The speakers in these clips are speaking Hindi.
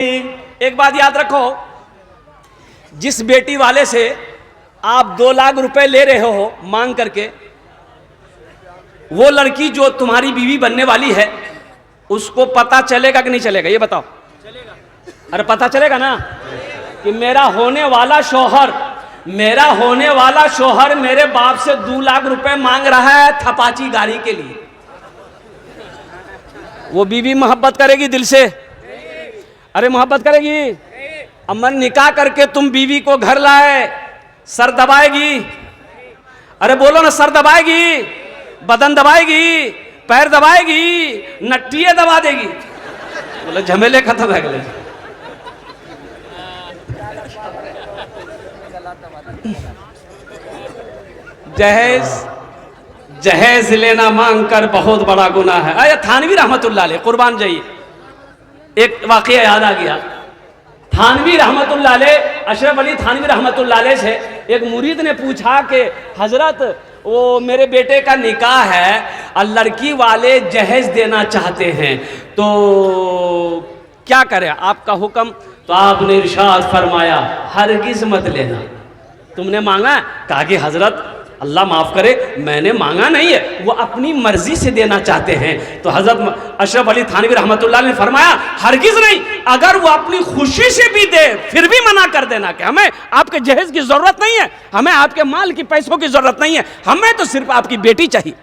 एक बात याद रखो, जिस बेटी वाले से आप 2 लाख रुपए ले रहे हो मांग करके, वो लड़की जो तुम्हारी बीवी बनने वाली है उसको पता चलेगा कि नहीं चलेगा? ये बताओ। चलेगा। अरे पता चलेगा ना कि मेरा होने वाला शोहर मेरे बाप से 2 लाख रुपए मांग रहा है थपाची गाड़ी के लिए। वो बीवी मोहब्बत करेगी दिल से? अरे मोहब्बत करेगी? अमन निकाह करके तुम बीवी को घर लाए, सर दबाएगी? अरे बोलो ना, सर दबाएगी, बदन दबाएगी, पैर दबाएगी, नट्टियां दबा देगी? बोले झमेले खत्म है। गले जहेज लेना मांग कर बहुत बड़ा गुनाह है। अरे थानवी रहमतुल्लाह अलैह, कुर्बान जाइए, एक वाकया याद आ गया। थानवी रहमतुल्लाह अलैह, अशरफ अली थानवी रहमतुल्लाह अलैह से एक मुरीद ने पूछा कि हजरत, वो मेरे बेटे का निकाह है और लड़की वाले जहेज देना चाहते हैं, तो क्या करें, आपका हुक्म? तो आपने इरशाद फरमाया, हरगिज मत लेना। तुमने मांगा? कहा कि हजरत अल्लाह माफ करे, मैंने मांगा नहीं है, वो अपनी मर्जी से देना चाहते हैं। तो हजरत अशरफ अली थानवी रहमतुल्लाह ने फरमाया, हरगिज नहीं, अगर वो अपनी खुशी से भी दे फिर भी मना कर देना कि हमें आपके जहेज की जरूरत नहीं है, हमें आपके माल की पैसों की जरूरत नहीं है, हमें तो सिर्फ आपकी बेटी चाहिए।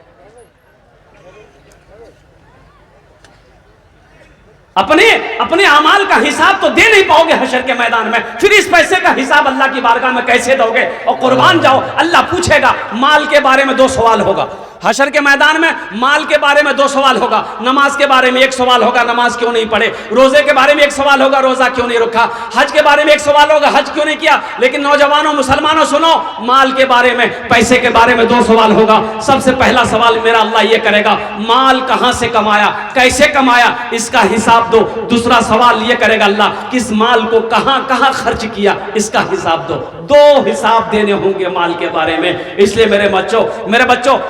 अपने अमाल का हिसाब तो दे नहीं पाओगे हशर के मैदान में, फिर इस पैसे का हिसाब अल्लाह की बारगाह में कैसे दोगे? और कुर्बान जाओ, अल्लाह पूछेगा, माल के बारे में 2 सवाल होगा हशर के मैदान में। माल के बारे में 2 सवाल होगा, नमाज के बारे में 1 सवाल होगा, नमाज क्यों नहीं पढ़े? रोजे के बारे में 1 सवाल होगा, रोजा क्यों नहीं रखा? हज के बारे में 1 सवाल होगा, हज क्यों नहीं किया? लेकिन नौजवानों, मुसलमानों सुनो, माल के बारे में, पैसे के बारे में 2 सवाल होगा। सबसे पहला सवाल मेरा अल्लाह ये करेगा, माल कहां से कमाया, कैसे कमाया, इसका हिसाब दो। दूसरा सवाल ये करेगा अल्लाह, किस माल को कहां कहां खर्च किया, इसका हिसाब दो। 2 हिसाब देने होंगे माल के बारे में। इसलिए मेरे बच्चों,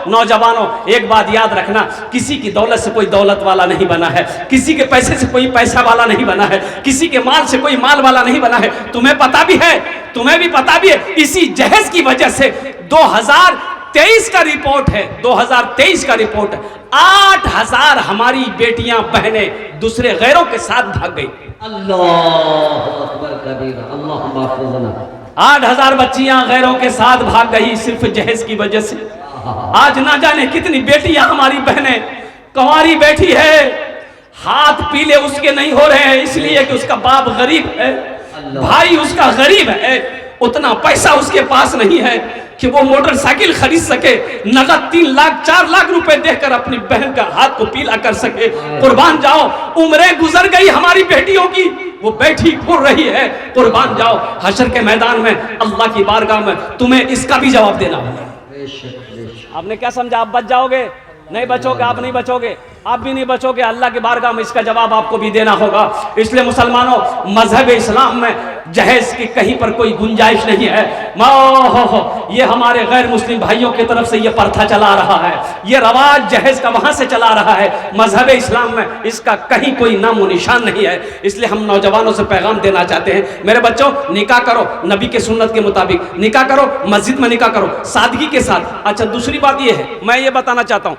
नौजवानों, एक बात याद रखना, किसी की दौलत से कोई दौलत वाला नहीं बना है, किसी के पैसे से कोई पैसा वाला नहीं बना है, किसी के माल से कोई माल वाला नहीं बना है। तुम्हें पता भी है, तुम्हें भी पता भी है, इसी जहेज की वजह से 2023 का रिपोर्ट है, 2023 का रिपोर्ट है, 8000 हमारी बेटियां बहनें दूसरे गैरों के साथ भाग गई। अल्लाह अकबर कबीरा, अल्लाह माफ़ूज़ना। 8000 बच्चियां गैरों के साथ भाग गई सिर्फ जहेज की वजह से। आज ना जाने कितनी बेटियां हमारी बहनें कंवारी बैठी है, हाथ पीले उसके नहीं हो रहे हैं, इसलिए कि उसका बाप गरीब है, भाई उसका गरीब है, उतना पैसा उसके पास नहीं है कि वो मोटरसाइकिल खरीद सके, नगद 3 लाख 4 लाख रुपए देकर अपनी बहन का हाथ को पीला कर सके। कुर्बान जाओ, उम्रें गुजर गई हमारी बेटियों की, वो बैठी घूर रही है। कुर्बान जाओ, हशर के मैदान में अल्लाह की बारगाह में तुम्हें इसका भी जवाब देना होगा। आपने क्या समझा, आप बच जाओगे? नहीं बचोगे, आप नहीं बचोगे, आप भी नहीं बचोगे। अल्लाह की बारगाह में इसका जवाब आपको भी देना होगा। इसलिए मुसलमानों, मजहब इस्लाम में जहेज की कहीं पर कोई गुंजाइश नहीं है। ये हमारे गैर मुस्लिम भाइयों की तरफ से ये प्रथा चला रहा है, ये रवाज जहेज का वहां से चला रहा है। मजहब इस्लाम में इसका कहीं कोई नामो निशान नहीं है। इसलिए हम नौजवानों से पैगाम देना चाहते हैं, मेरे बच्चों, निकाह करो नबी के सुन्नत के मुताबिक, निकाह करो, मस्जिद में निकाह करो, सादगी के साथ। अच्छा, दूसरी बात ये है, मैं ये बताना चाहता हूं,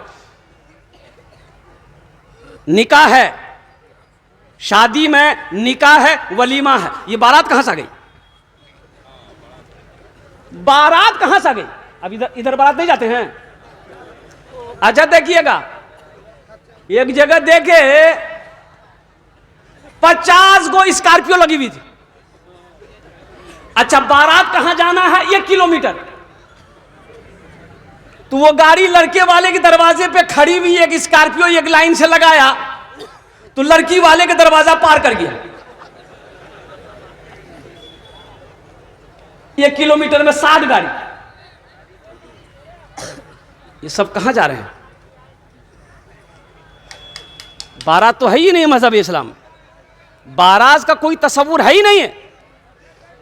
निकाह है, शादी में निकाह है, वलीमा है, ये बारात कहां से आ गई? बारात कहां से आ गई? अब इधर बारात नहीं जाते हैं? अच्छा देखिएगा, एक जगह देखे 50 गो स्कॉर्पियो लगी हुई थी। अच्छा, बारात कहां जाना है? 1 किलोमीटर। तो वो गाड़ी लड़के वाले के दरवाजे पे खड़ी हुई, एक स्कॉर्पियो एक लाइन से लगाया, तो लड़की वाले के दरवाजा पार कर गया। 1 किलोमीटर में 60 गाड़ी। ये सब कहां जा रहे हैं? बारात तो है ही नहीं मजहब इस्लाम, बारात का कोई तस्वुर है ही नहीं है।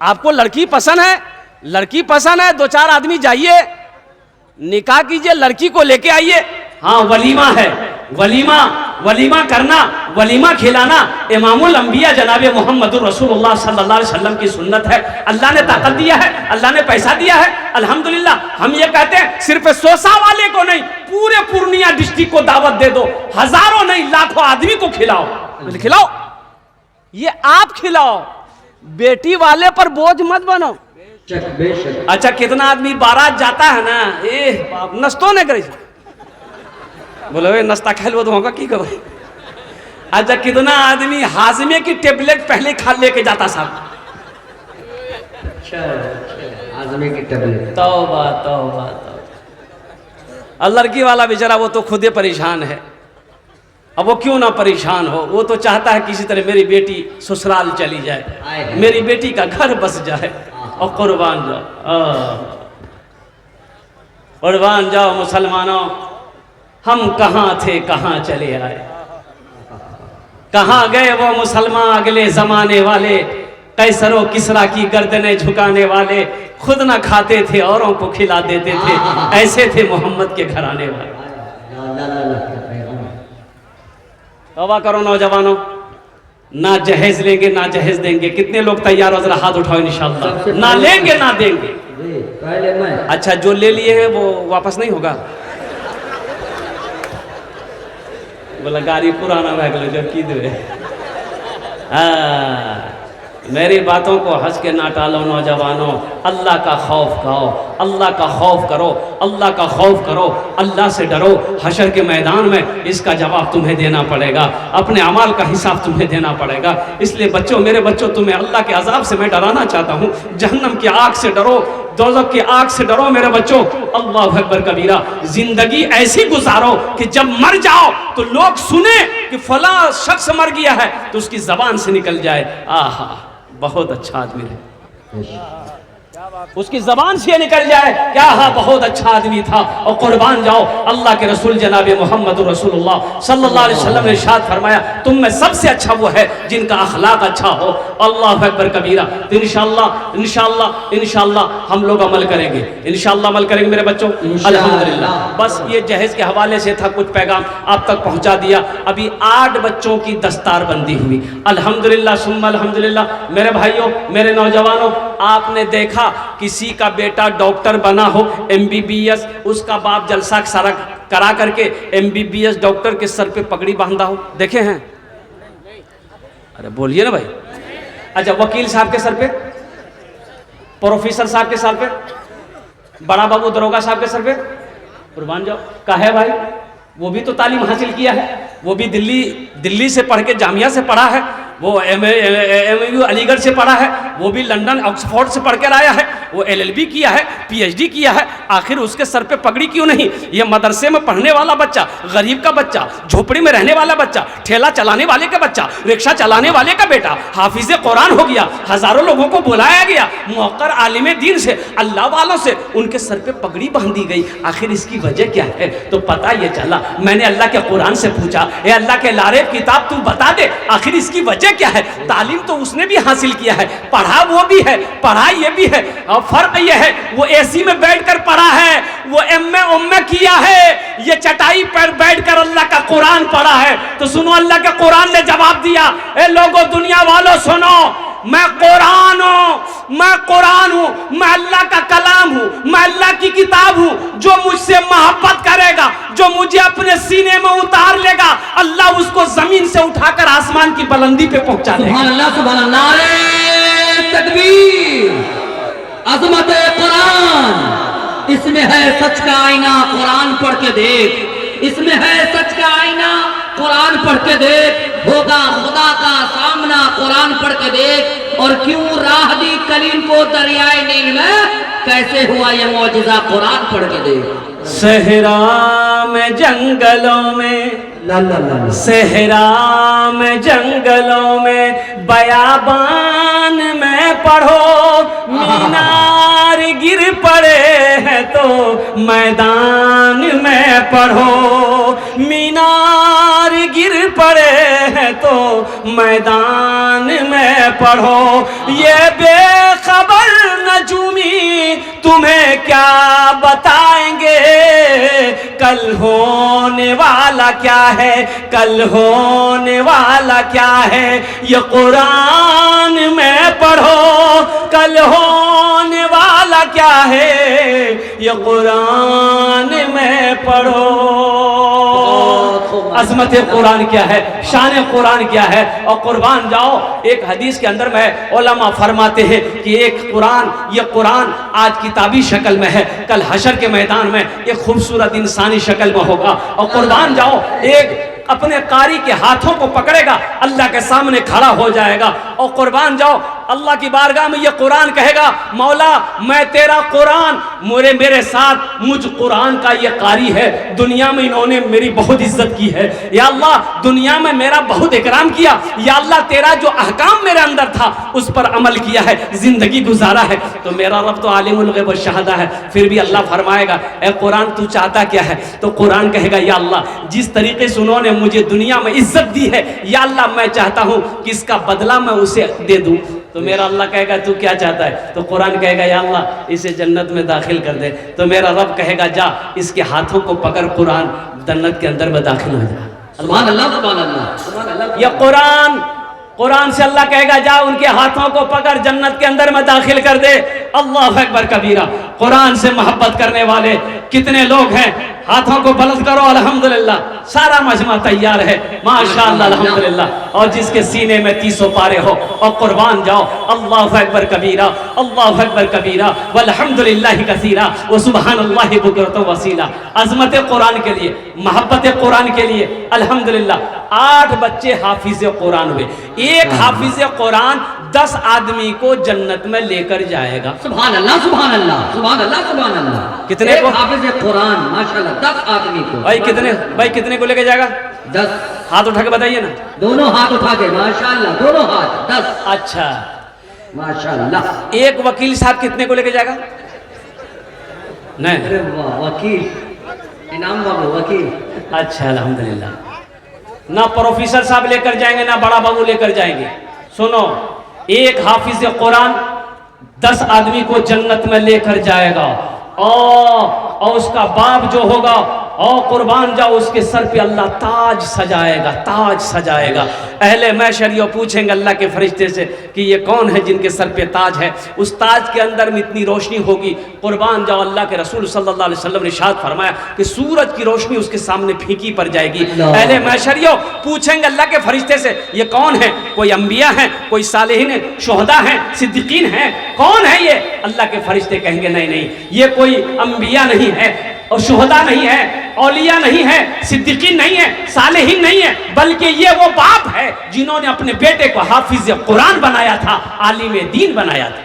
आपको लड़की पसंद है, 2-4 आदमी जाइए, निकाह कीजिए, लड़की को लेके आइए, हाँ वलीमा है, वलीमा वलीमा करना, वलीमा खिलाना इमामुल अंबिया जनाब मोहम्मदुर रसूलुल्लाह सल्लल्लाहु अलैहि वसल्लम की सुन्नत है। अल्लाह ने ताकत दिया है, अल्लाह ने पैसा दिया है, अल्हम्दुलिल्लाह। हम ये कहते हैं सिर्फ सोसा वाले को नहीं, पूरे पूर्णिया डिस्ट्रिक्ट को दावत दे दो, हजारों नहीं लाखों आदमी को खिलाओ। खिलाओ, ये आप खिलाओ, बेटी वाले पर बोझ मत बनो। अच्छा, कितना आदमी बारात जाता है ना, नस्तो नहीं करे, बोलो नाश्ता खा लो तो होगा की करो। अच्छा, कितना आदमी हाजमे की टेबलेट पहले खा लेके जाता साहब। हाजमे की टेबलेट। तौबा तौबा तौबा। और लड़की वाला बेचारा वो तो खुदे परेशान है। अब वो क्यों ना परेशान हो, वो तो चाहता है किसी तरह मेरी बेटी ससुराल चली जाए, मेरी बेटी का घर बस जाए। और कुर्बान जाओ, कुर्बान जाओ मुसलमानों, हम कहाँ थे कहाँ चले आए, कहाँ गए वो मुसलमान अगले जमाने वाले, कैसरो किसरा की गर्दनें झुकाने वाले, खुद ना खाते थे औरों को खिला देते थे, ऐसे थे मोहम्मद के घराने वाले। तौबा करो नौजवानों, ना जहेज लेंगे ना जहेज देंगे। कितने लोग तैयार हो, जरा हाथ उठाओ इंशाअल्लाह। ना लेंगे ना देंगे। पहले मैं। अच्छा, जो ले लिए हैं वो वापस नहीं होगा? बोला गाड़ी पुराना भाग जो की दे। मेरी बातों को हंस के ना टालो नौजवानों, अल्लाह का खौफ खाओ, अल्लाह का खौफ करो, अल्लाह का खौफ करो, अल्लाह से डरो। हशर के मैदान में इसका जवाब तुम्हें देना पड़ेगा, अपने अमाल का हिसाब तुम्हें देना पड़ेगा। इसलिए बच्चों, मेरे बच्चों, तुम्हें अल्लाह के अजाब से मैं डराना चाहता हूँ। जहन्नम की आग से डरो, दोज़ख की आग से डरो मेरे बच्चों। अल्लाह अकबर कबीरा। जिंदगी ऐसी गुजारो कि जब मर जाओ तो लोग सुने कि फला शख्स मर गया है तो उसकी जबान से निकल जाए, आहा बहुत अच्छा आदमी है, उसकी जबान से निकल जाए क्या, हाँ बहुत अच्छा आदमी था। और कुर्बान जाओ, अल्लाह के रसूल जनाब मोहम्मद रसूलुल्लाह सल्लल्लाहु अलैहि वसल्लम ने इरशाद फरमाया, तुम में सबसे अच्छा वो है जिनका अखलाक अच्छा हो। अल्लाह अकबर कबीरा। तो इंशाअल्लाह इंशाअल्लाह इंशाअल्लाह हम लोग अमल करेंगे, इंशाअल्लाह अमल करेंगे मेरे बच्चों, अल्हम्दुलिल्लाह। बस ये जहेज के हवाले से था, कुछ पैगाम आप तक पहुंचा दिया। अभी 8 बच्चों की दस्तार बंदी हुई, अल्हम्दुलिल्लाह सुम्मा अल्हम्दुलिल्लाह। मेरे भाइयों, मेरे नौजवानों, आपने देखा किसी का बेटा डॉक्टर बना हो, MBBS, उसका बाप जलसा सारा करा करके MBBS डॉक्टर के सर पे पगड़ी बांधा हो, देखे हैं? अरे बोलिए ना भाई। अच्छा, वकील साहब के सर पे, प्रोफेसर साहब के सर पे, बड़ा बाबू दरोगा साहब के सर पे, कुर्बान जाओ। का है भाई, वो भी तो तालीम हासिल किया है, वो भी दिल्ली से पढ़ के जामिया से पढ़ा है, वो MAU अलीगढ़ से पढ़ा है, वो भी लंदन ऑक्सफोर्ड से पढ़ कर आया है, वो LLB किया है, PhD किया है। आखिर उसके सर पे पगड़ी क्यों नहीं? ये मदरसे में पढ़ने वाला बच्चा, गरीब का बच्चा, झोपड़ी में रहने वाला बच्चा, ठेला चलाने वाले का बच्चा, रिक्शा चलाने वाले का बेटा हाफिज कुरान हो गया, हजारों लोगों को बुलाया गया, मुअक्कर आलिम दीन से, अल्लाह वालों से, उनके सर पे पगड़ी बांधी गई। आखिर इसकी वजह क्या है? तो पता ये चला, मैंने अल्लाह के कुरान से पूछा, ए अल्लाह के लारे किताब तू बता दे, आखिर इसकी वजह क्या है? तालीम तो उसने भी हासिल किया है, पढ़ा वो भी है, पढ़ा ये भी है, और फर्क ये है वो AC में बैठकर पढ़ा है, वो MA किया है, ये चटाई पर बैठकर अल्लाह का कुरान पढ़ा है। तो सुनो, अल्लाह के कुरान ने जवाब दिया, ए लोगों, दुनिया वालों सुनो, मैं कुरान हूं, मैं कुरान हूं, मैं अल्लाह का कलाम हूं, मैं अल्लाह की किताब हूं। जो मुझसे मोहब्बत करेगा, जो मुझे अपने सीने में उतार लेगा, अल्लाह उसको जमीन से उठाकर आसमान की बुलंदी पे पहुंचा देगा। सुभान अल्लाह, सुभान अल्लाह, नारे तकबीर, अज़मत कुरान, इसमें है सच का आईना, कुरान पढ़ के देख, इसमें है सच का आईना, कुरान पढ़ के देख, होगा खुदा का सामना, कुरान पढ़ के देख। और क्यों राह दी कलीम को दरियाए नील में, कैसे हुआ ये मौजिज़ा, कुरान पढ़ के देख। सहरा में जंगलों में, सहरा में जंगलों में, बयाबान में पढ़ो, मीनार गिर पड़े हैं तो मैदान में पढ़ो, मीनार गिर पड़े हैं तो मैदान में पढ़ो। ये बेखबर नजूमी तुम्हें क्या बताएंगे, कल होने वाला क्या है, कल होने वाला क्या है। ये कुरान में पढ़ो, कल होने वाला क्या है, ये कुरान में पढ़ो। अजमत कुरान क्या है, शान कुरान क्या है। और कुर्बान जाओ, एक हदीस के अंदर में उलमा फरमाते हैं कि एक कुरान, ये कुरान आज किताबी शक्ल में है, कल हशर के मैदान में एक खूबसूरत इंसानी शक्ल में होगा। और कुर्बान जाओ, एक अपने कारी के हाथों को पकड़ेगा, अल्लाह के सामने खड़ा हो जाएगा। और कुर्बान जाओ, अल्लाह की बारगाह में ये कुरान कहेगा, मौला मैं तेरा कुरान, मेरे साथ मुझ कुरान का ये कारी है, दुनिया में इन्होंने मेरी बहुत इज्जत की है, या अल्लाह दुनिया में मेरा बहुत इकराम किया, या अल्लाह तेरा जो अहकाम मेरे अंदर था उस पर अमल किया है, जिंदगी गुजारा है। तो मेरा रब तो आलिमुल गैब व शहादा है। फिर भी अल्लाह फरमाएगा, ए कुरान तू चाहता क्या है। तो कुरान कहेगा, या अल्लाह जिस तरीके से उन्होंने मुझे दुनिया में इज्जत दी है, या अल्लाह मैं चाहता हूं कि इसका बदला मैं उसे दे दूं। तो मेरा अल्लाह कहेगा तू क्या चाहता है। तो कुरान कहेगा, या अल्लाह इसे जन्नत में दाखिल कर दे। तो मेरा रब कहेगा, जा इसके हाथों को पकड़, कुरान जन्नत के अंदर में दाखिल हो जा। सुभान अल्लाह, सुभान अल्लाह, सुभान अल्लाह। ये कुरान से अल्लाह कहेगा, जा उनके हाथों को पकड़, जन्नत के अंदर में दाखिल कर दे। अल्लाह अकबर कबीरा। कुरान से मोहब्बत करने वाले कितने लोग हैं, हाथों को बुलंद करो। अल्हम्दुलिल्लाह, सारा मजमा तैयार है, माशाअल्लाह, अल्हम्दुलिल्लाह। और जिसके सीने में 300 पारे हो, और कुर्बान जाओ, अल्लाह अकबर कबीरा, अल्लाह अकबर कबीरा, वल्हम्दुलिल्लाहि कसीरा, व सुब्हानल्लाहि बुकरतन वसीला। अजमत कुरान के लिए, मोहब्बत कुरान के लिए अल्हम्दुलिल्लाह 8 बच्चे हाफिज कुरान हुए। एक हाफिज कुरान 10 आदमी को जन्नत में लेकर जाएगा। सुभान अल्लाह, सुभान अल्लाह, सुभान अल्लाह, सुभान अल्लाह। कितने को? हाफिज कुरान, माशाअल्लाह 10 आदमी को। भाई कितने को लेकर जाएगा? 10। हाथ उठा के बताइए ना। दोनों हाथ उठा के, माशाअल्लाह, दोनों हाथ 10। अच्छा, माशाअल्लाह। एक वकील साहब कितने को लेकर जाएगा? नहीं, अरे वाह, वकील, इनाम बाबू वकील। अच्छा, अल्हम्दुलिल्लाह। ना प्रोफेसर साहब लेकर जाएंगे, ना बड़ा बाबू लेकर जाएंगे। सुनो, एक हाफिज कुरान 10 आदमी को जन्नत में लेकर जाएगा, और उसका बाप जो होगा, और कुर्बान जाओ, उसके सर पे अल्लाह ताज सजाएगा, ताज सजाएगा। अहले महशरियों पूछेंगे अल्लाह के फरिश्ते से कि ये कौन है जिनके सर पे ताज है। उस ताज के अंदर में इतनी रोशनी होगी, कुर्बान जाओ, अल्लाह के रसूल सल्लल्लाहु अलैहि वसल्लम ने इरशाद फरमाया कि सूरज की रोशनी उसके सामने फीकी पड़ जाएगी। अहले महशरियों पूछेंगे अल्लाह के फरिश्ते से, ये कौन है? कोई अंबिया हैं, कोई सालेहीन हैं, शुहदा हैं, सिद्दीकीन हैं, कौन है ये? अल्लाह के फरिश्ते कहेंगे, नहीं नहीं, ये कोई अंबिया नहीं है, और शुहदा नहीं है, औलिया नहीं है, सिद्दीकीन नहीं है, सालेहीन नहीं है, बल्कि ये वो बाप है जिन्होंने अपने बेटे को हाफिज कुरान बनाया था, आलिम दीन बनाया था।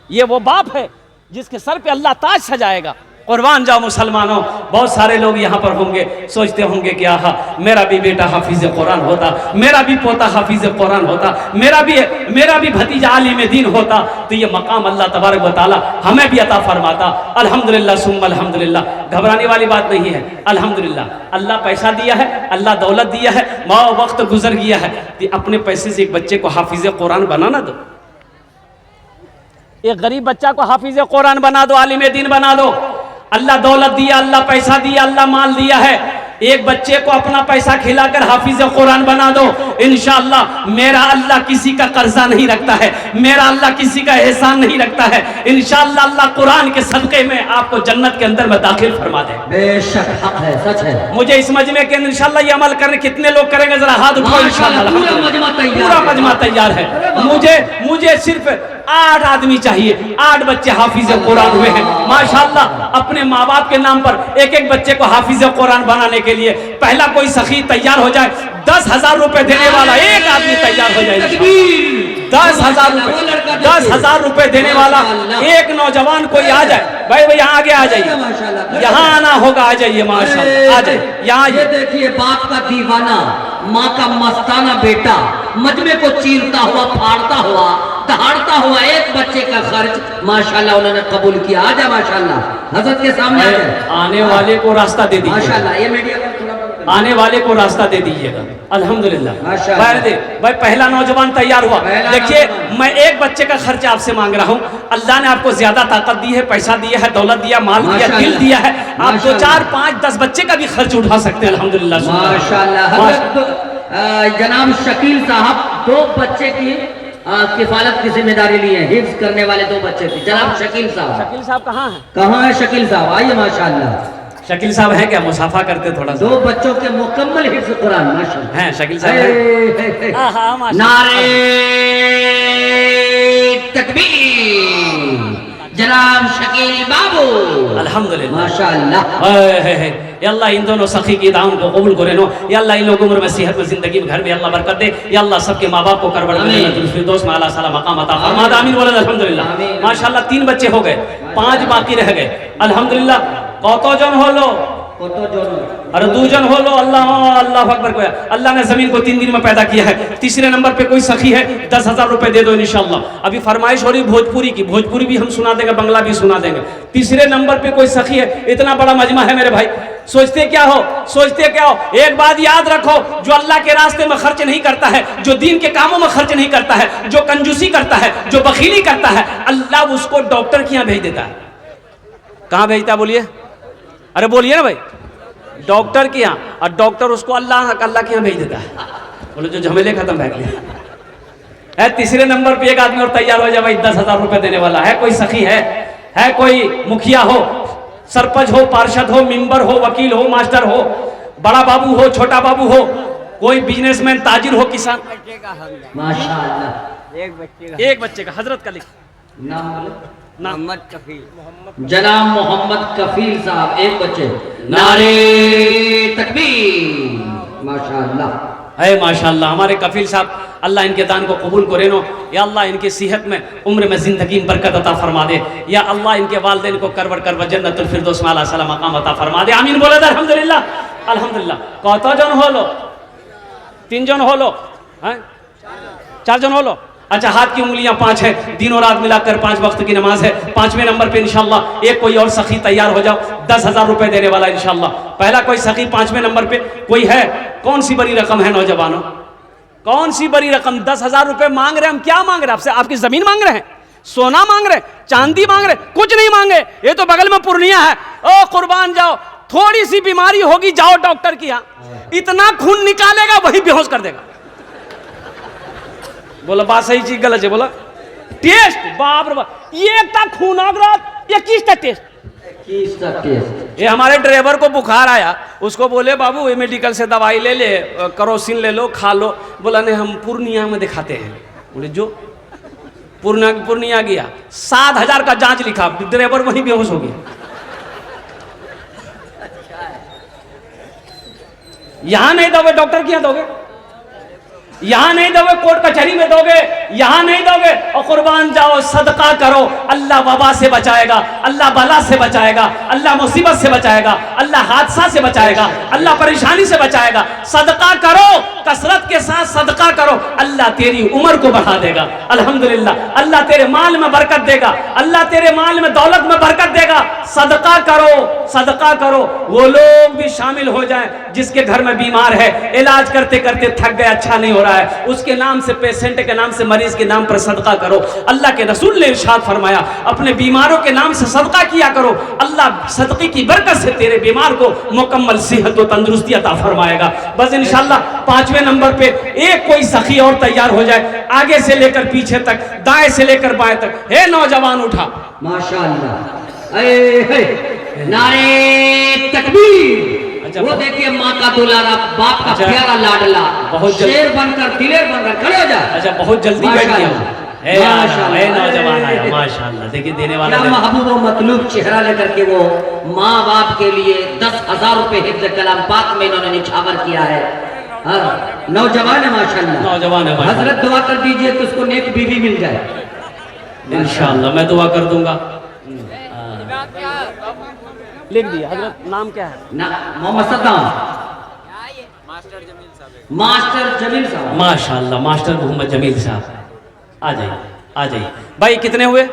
ये वो बाप है जिसके सर पे अल्लाह ताज सजाएगा। कुर्बान जाओ मुसलमानों, बहुत सारे लोग यहाँ पर होंगे, सोचते होंगे कि आहा, मेरा भी बेटा हाफिज कुरान होता, मेरा भी पोता हाफिज कुरान होता, मेरा भी भतीजा आलिम दीन होता, तो ये मकाम अल्लाह तबारक व तआला हमें भी अता फरमाता। अल्हम्दुलिल्लाह सुम्मा अल्हम्दुलिल्लाह। घबराने वाली बात नहीं है, अल्हम्दुलिल्लाह। अल्लाह पैसा दिया है, अल्लाह दौलत दिया है, माओ वक्त गुजर गया है, तो अपने पैसे से एक बच्चे को हाफिज कुरान बनाना दो। एक गरीब बच्चा को हाफिज कुरान बना दो, आलिम दीन बना दो। अल्लाह दौलत दिया, अल्लाह पैसा दिया, अल्लाह माल दिया है, एक बच्चे को अपना पैसा खिलाकर हाफिज कुरान बना दो। इंशाअल्लाह मेरा अल्लाह किसी का कर्जा नहीं रखता है, मेरा अल्लाह किसी का एहसान नहीं रखता है। इंशाअल्लाह अल्लाह कुरान के सदके में आपको जन्नत के अंदर में दाखिल फरमा दे। बेशक हक है, सच है। मुझे इस मजमे के इंशाअल्लाह ये अमल करने कितने लोग करेंगे, जरा हाथ उठाओ। इंशाअल्लाह पूरा मजमा तैयार है। मुझे सिर्फ 8 आदमी चाहिए, 8 बच्चे हाफिज कुरान हुए हैं माशाअल्लाह। अपने माँ बाप के नाम पर एक एक बच्चे को हाफिज कुरान बनाने के लिए पहला कोई सखी तैयार हो जाए, 10,000 रुपए देने वाला एक आदमी तैयार हो जाए। 10,000 रुपए देने वाला एक नौजवान कोई आ जाए, भाई यहाँ आगे आ जाइए, यहाँ आना होगा, आ जाइए माशाअल्लाह, आ जाइए यहाँ। ये देखिए, बाप का दीवाना, माँ का मस्ताना बेटा मजमे को चीरता हुआ, फाड़ता हुआ, दहाड़ता हुआ एक बच्चे का खर्च माशाल्लाह उन्होंने कबूल किया। आ जा माशाल्लाह, हजरत के सामने आने वाले को रास्ता दे दीजिए माशाल्लाह। ये मीडिया आने वाले को रास्ता दे दीजिएगा। अल्हम्दुलिल्लाह। माशाअल्लाह। भाई पहला नौजवान तैयार हुआ। पहला देखिए नौजवान। मैं एक बच्चे का खर्चा आपसे मांग रहा हूँ। अल्लाह ने आपको ज्यादा ताकत दी है, पैसा दिया है, दौलत दिया, माल दिया, दिल माशाअल्लाह। दिया है। आप 2, माशाअल्लाह। 4, 5, 10 बच्चे का भी खर्च उठा सकते हैं। अल्हम्दुलिल्लाह। माशाअल्लाह। हजरत जनाब शकील साहब 2 बच्चे की किफालत की जिम्मेदारी ली है, हिफ्ज करने वाले 2 बच्चे की। जनाब शकील साहब शकील साहब कहाँ हैं? कहाँ है शकील साहब? आइए। माशाअल्लाह। शकील साहब हैं क्या? मुसाफा करते थोड़ा सा। 2 बच्चों के मुकम्मल हिफ्ज कुरान। माशाअल्लाह हैं शकील साहब हैं? हाँ, माशाअल्लाह। नारे तकबीर जनाब शकील बाबू। अल्हम्दुलिल्लाह। माशाअल्लाह। या अल्लाह इन दोनों सखी की दाम को कबूल करे नो। या अल्लाह इन लोगों उम्र में सेहत में जिंदगी में घर में अल्लाह बरकत दे। या अल्लाह सबके माँ बाप को करबड़ में जन्नतुल फिरदौस में आला साला मकाम अता फरमा दे। आमीन बोले अल्हम्दुलिल्लाह। आमीन। माशाअल्लाह 3 बच्चे हो गए, 5 बाकी रह गए। अल्हम्दुलिल्लाह। कतो जन हो लो? अरे 2 जन हो लो। अल्लाह अल्लाह अकबर को। अल्लाह ने जमीन को 3 दिन में पैदा किया है। तीसरे नंबर पे कोई सखी है, 10,000 रुपए दे दो इंशाअल्लाह। अभी फरमाइश हो रही भोजपुरी की, भोजपुरी भी हम सुना देंगे, बंगला भी सुना देंगे। तीसरे नंबर पे कोई सखी है। इतना बड़ा मजमा है मेरे भाई। सोचते क्या हो? एक बात याद रखो, जो अल्लाह के रास्ते में खर्च नहीं करता है, जो दीन के कामों में खर्च नहीं करता है, जो कंजूसी करता है, जो बखीली करता है, अल्लाह उसको डॉक्टर के यहाँ भेज देता है। कहाँ भेजता है बोलिए? अरे बोलिए ना भाई। डॉक्टर के यहाँ। और डॉक्टर उसको अल्लाह के यहाँ भेज देता है। बोले जो झमेले खत्म है गए। तीसरे नंबर पे एक आदमी और तैयार हो जाए भाई, 10,000 रुपए देने वाला है। कोई सखी है कोई मुखिया हो, सरपंच हो, पार्षद हो, मेंबर हो, वकील हो, मास्टर हो, बड़ा बाबू हो, छोटा बाबू हो, कोई बिजनेसमैन, ताजिर हो, किसान। माशाअल्लाह। एक बच्चे का हजरत का लिख नाम बोलो। मोहम्मद कफील। जनाब मोहम्मद कफील साहब 1 बच्चे। नारे तकबीर। माशाअल्लाह। है माशाअल्लाह। हमारे कफील साहब अल्लाह इनके दान को कबूल करे नो। या अल्लाह इनकी सेहत में, उम्र में, जिंदगी में बरकत अता फरमा दे। या अल्लाह इनके वालिदैन को करवर जन्नतुल फिरदौस में आला साला मकाम अता फरमा दे। आमीन बोले अल्हम्दुलिल्लाह। अल्हम्दुलिल्लाह। कतो जन हो लो? 3 जन हो लो? हैं? 4 जन हो लो? अच्छा, हाथ की उंगलियां 5 है। दिनों रात मिलाकर 5 वक्त की नमाज है। 5वें नंबर पे इंशाअल्लाह एक कोई और सखी तैयार हो जाओ, 10,000 रुपए देने वाला इंशाअल्लाह। पहला कोई सखी 5वें नंबर पे कोई है? कौन सी बड़ी रकम है नौजवानों? कौन सी बड़ी रकम? 10,000 रुपए मांग रहे हैं। हम क्या मांग रहे हैं आपसे? आपकी जमीन मांग रहे हैं? सोना मांग रहे हैं? चांदी मांग रहे हैं? कुछ नहीं मांगे। ये तो बगल में पूर्णिया है। ओ कुर्बान जाओ, थोड़ी सी बीमारी होगी, जाओ डॉक्टर के यहाँ, इतना खून निकालेगा वही बेहोश कर देगा। बोला बात सही चीज गलत है? बोला टेस्ट बाप रे बाप, ये था खून अगरात, ये किसका टेस्ट? ये हमारे ड्राइवर को बुखार आया, उसको बोले बाबू ये मेडिकल से दवाई ले ले, करोसिन ले लो, खा लो। बोला नहीं हम पूर्णिया में दिखाते हैं। बोले जो पूर्णिया गया, 7,000 का जांच लिखा, ड्राइवर वहीं बेहोश हो गया। यहां नहीं दोगे डॉक्टर के यहाँ दोगे, यहां नहीं दोगे कोर्ट कचहरी में दोगे, यहां नहीं दोगे। और कुर्बान जाओ, सदका करो, अल्लाह वबा से बचाएगा, अल्लाह बला से बचाएगा, अल्लाह मुसीबत से बचाएगा, अल्लाह हादसा से बचाएगा, अल्लाह परेशानी से बचाएगा। सदका करो, कसरत के साथ सदका करो, अल्लाह तेरी उम्र को बढ़ा देगा। अल्हम्दुलिल्लाह। अल्लाह तेरे माल में बरकत देगा, अल्लाह तेरे माल में दौलत में बरकत देगा। सदका करो, सदका करो। वो लोग भी शामिल हो जाएं जिसके घर में बीमार है, इलाज करते करते थक गए, अच्छा नहीं हो रहा है, उसके नाम से, पेशेंट के नाम से, मरीज के नाम पर सदका करो। अल्लाह के रसूल ने इरशाद फरमाया, अपने बीमारों के नाम से सदका किया करो, अल्लाह सदके की बरकत से तेरे बीमार को मुकम्मल सेहत और तंदुरुस्ती अता फरमाएगा। बस इंशाअल्लाह 5वें नंबर पे एक कोई सखी और तैयार हो जाए, आगे से लेकर पीछे तक, दाएं से लेकर बाएं तक। हे नौजवान उठा। माशाअल्लाह। नारे तकबीर। वो देखिए माँ का दुलारा, बाप का प्यारा लाडला, बहुत शेर बनकर, दिलेर बनकर खड़े हो जाए। अच्छा, बहुत जल्दी बैठ गया। नौजवान आया माशाअल्लाह। देखिए देने वाला महबूब और मतलूब चेहरा लेकर के वो माँ बाप के लिए 10,000 रुपए हिफ्ज़ कलाम पाक में इन्होंने निछावर किया है। नौजवान है माशाअल्लाह, नौजवान है। हजरत दुआ कर दीजिए कि उसको नेक बीवी मिल जाए इंशाअल्लाह। मैं दुआ कर दूंगा। लिख दिया हजरत। नाम क्या है? मोहम्मद सद्दाम, मास्टर जमील साहब। माशाअल्लाह, मास्टर मोहम्मद जमील साहब। आ जाइए, आ जाइए भाई। कितने हुए?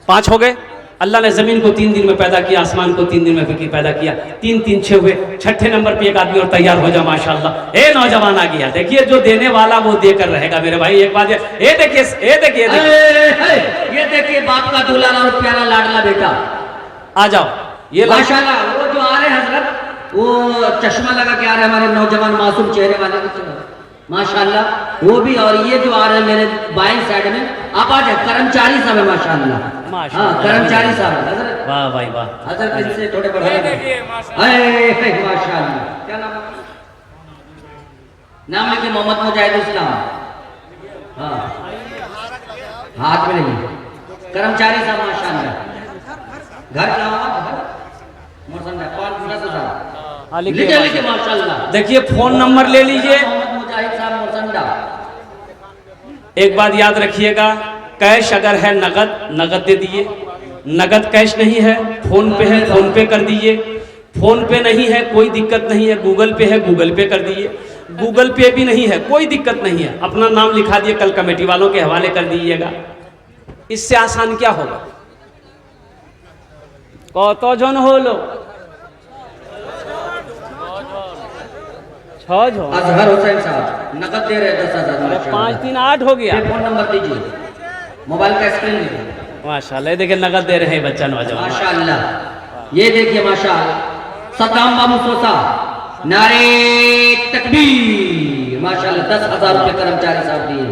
5 हो गए। अल्लाह ने ज़मीन को 3 दिन में पैदा किया, आसमान को 3 दिन में फिर पैदा किया, 3 3 6 हुए, छठे नंबर पे एक आदमी और तैयार हो जा माशाअल्लाह। ए नौजवान आ गया, देखिए जो देने वाला वो देकर रहेगा मेरे भाई। एक बात ये देखिए, ये देखिए बाप का दुलारा और प्यारा लाडला बेटा। आ जाओ, ये माशाल्लाह। वो जो आ रहे हैं हजरत, वो चश्मा लगा के आ रहे हैं हमारे नौजवान मासूम चेहरे वाले की तरह माशाल्लाह, वो भी। और ये जो आ रहे हैं मेरे बाएं साइड में, आप आ जाए, कर्मचारी साहब है माशाल्लाह। हाँ, कर्मचारी साहब हजरत, वाह भाई वाह हजरत, इनसे थोड़े बड़े माशाल्लाह। क्या नाम? नाम लिखिए, मोहम्मद मुजाहिद इस्लाम। हाँ, हाथ में नहीं, कर्मचारी साहब माशाल्लाह। घर क्या हुआ? लिखिए माशाल्लाह। देखिए फोन नंबर ले लीजिए। एक बात याद रखिएगा, कैश अगर है नगद, नगद दे दिए। नगद कैश नहीं है, फोन पे है, फोन पे कर दीजिए। फोन पे नहीं है, कोई दिक्कत नहीं है, गूगल पे है, गूगल पे कर दीजिए। गूगल पे भी नहीं है, कोई दिक्कत नहीं है, अपना नाम लिखा दिए, कल कमेटी वालों के हवाले कर दीजिएगा। इससे आसान क्या होगा? कतो जन हो लो? 6 जन। अजहर हुसैन साहब नकद दे रहे 10,000। 5 3 8 हो गया। फोन नंबर दीजिए, मोबाइल का स्क्रीन दीजिए। माशाल्लाह, देखिए नगद दे रहे हैं बच्चा नौजवान माशाल्लाह। ये देखिए माशाल्लाह, सद्दाम बाबू सोसा, नारे तकबीर माशाल्लाह। 10,000 रुपये कर्मचारी साहब दिए,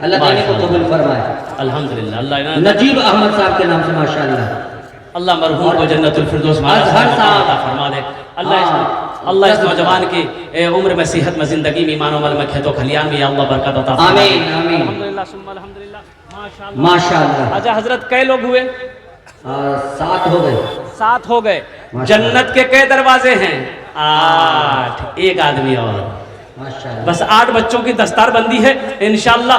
अल्लाह ताला को कबूल फरमाए अल्हम्दुलिल्लाह। अल्लाह नजीब अहमद साहब के नाम से माशाल्लाह। अल्लाह मरहूम को जन्नतुल फिरदौस फरमा दे। अल्लाह इस नौजवान की उम्र में, सेहत में, जिंदगी में, ईमान अमल में, खेतों खलियान में अल्लाह बरकत अता फरमाए। आमीन आमीन अल्हम्दुलिल्लाह सुम्मा अल्हम्दुलिल्लाह। माशाल्लाह। अच्छा हजरत, कै लोग हुए? 7 हो गए। 7 हो गए। जन्नत के कै दरवाजे हैं? 8। एक आदमी और माशाल्लाह। बस 8 बच्चों की दस्तार बंदी है इंशाल्लाह।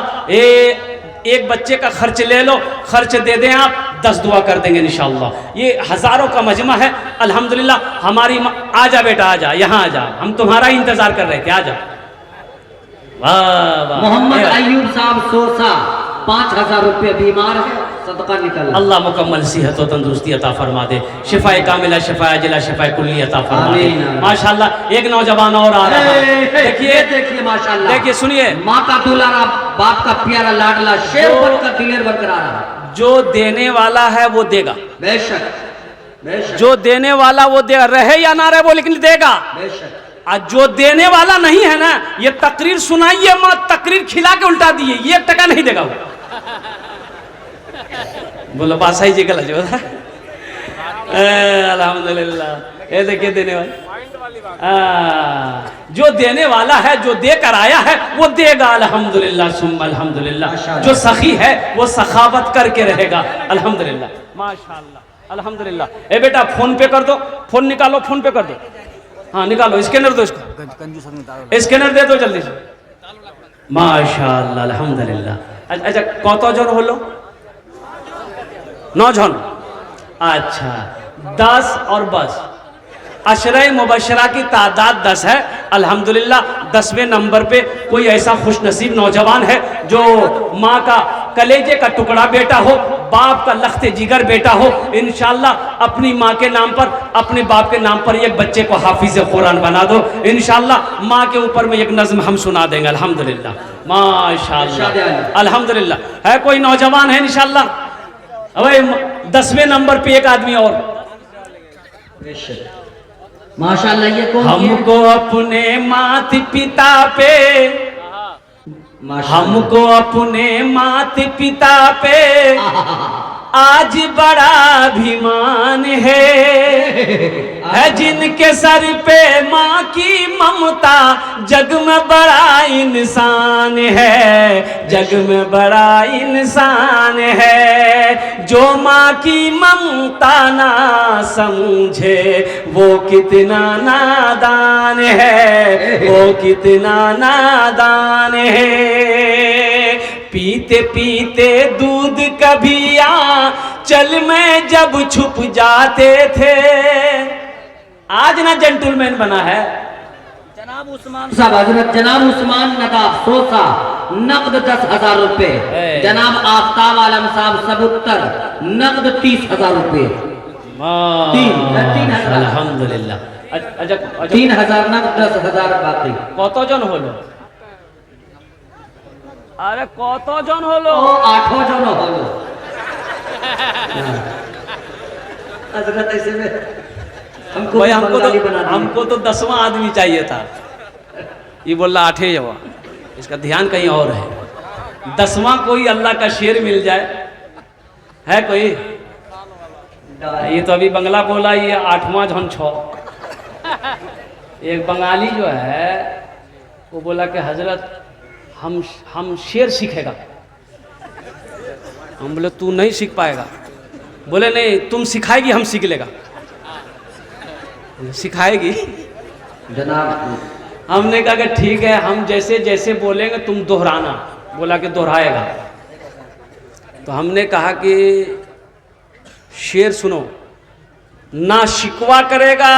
एक बच्चे का खर्च ले लो, खर्च दे दें आप, 10 दुआ कर देंगे इंशाल्लाह। ये हजारों का मजमा है अल्हम्दुलिल्लाह। हमारी आजा बेटा, आजा, यहाँ आजा, हम तुम्हारा ही इंतजार कर रहे थे, आजा। वाह वाह। मोहम्मद अयूब साहब सोसा, 5,000 रुपये, बीमार है, सदका निकल। अल्लाह मुकम्मल सेहत और तंदुरुस्ती अता फरमा दे, शिफा कामिला, शिफा अजिला, शिफा कुल्ली अता फरमा दे माशाल्लाह। एक नौजवान और आ रहा है, देखिए माशाल्लाह। देखिए सुनिए, माँ का दुलारा, बाप का प्यारा लाडला, शेर बनकर दिलेर बनकर आ रहा है। जो देने वाला है वो देगा, बेशक बेशक। जो देने वाला वो देगा, रहे या ना रहे वो लेकिन देगा। बेशक। और जो देने वाला नहीं है ना, ये तकरीर सुनाइए मत, तकरीर खिला के उल्टा दिए, ये 1 टका नहीं देगा वो। बोलो बासा ही जी गलत जो था। अल्हम्दुलिल्लाह। ये देखिए देने वाला, जो देने वाला है, जो देकर आया है वो देगा अल्हम्दुलिल्लाह सुम्मा अल्हम्दुलिल्लाह। जो सखी है वो सखावत करके रहेगा अल्हम्दुलिल्लाह माशाअल्लाह अल्हम्दुलिल्लाह। ए बेटा फोन पे कर दो, फोन निकालो, फोन पे कर दो। हाँ निकालो, स्कैनर दो इसको, स्कैनर दे दो जल्दी से। माशाअल्लाह अल्हम्दुलिल्लाह। अच्छा कत जन हलो? 9 जन। अच्छा 10 और बस अशरे मुबशरा की तादाद 10 है अल्हम्दुलिल्लाह। 10वें नंबर पे कोई ऐसा खुशनसीब नौजवान है जो माँ का कलेजे का टुकड़ा बेटा हो, बाप का लख्ते जिगर बेटा हो, इंशाल्लाह अपनी माँ के नाम पर, अपने बाप के नाम पर एक बच्चे को हाफिज कुरान बना दो इंशाल्लाह। माँ के ऊपर में एक नज्म हम सुना देंगे अल्हम्दुलिल्लाह माशाअल्लाह अल्हम्दुलिल्लाह। है कोई नौजवान है इंशाल्लाह? अबे 10वें नंबर पे एक आदमी और माशाअल्लाह। ये कौन? हमको अपने माता पिता पे, हमको अपने माता पिता पे आज बड़ा अभिमान है जिनके सर पे माँ की ममता, जग में बड़ा इंसान है, जग में बड़ा इंसान है। जो माँ की ममता ना समझे वो कितना नादान है, वो कितना नादान है। पीते पीते दूध कभी चल में जब छुप जाते थे। आज ना जेंटलमैन बना है, जनाब उस्मान साहब, हजरत जनाब उस्मान नदाब सोसा नकद 10,000 रुपए। जनाब आफ्ताब आलम साहब सबुत्तर नकद 30,000 रुपए। 3,000 আলহামদুলিল্লাহ। আচ্ছা 3,000 নগদ 10,000 বাকি। কতজন হলো? আরে কতজন হলো? 8 জন হলো। हजरत ऐसे में भाई हमको तो 10वां आदमी चाहिए था। ये बोल रहा 8 हुआ, इसका ध्यान कहीं और है। 10वां कोई अल्लाह का शेर मिल जाए है कोई? ये तो अभी बंगला बोला, ये 8वां झन 6। एक बंगाली जो है वो बोला कि हजरत हम शेर सीखेगा। हम बोले तू नहीं सीख पाएगा। बोले नहीं तुम सिखाएगी हम सीख लेगा। सिखाएगी जनाब। हमने कहा कि ठीक है, हम जैसे जैसे बोलेंगे तुम दोहराना। बोला कि दोहराएगा। तो हमने कहा कि शेर सुनो, ना शिकवा करेगा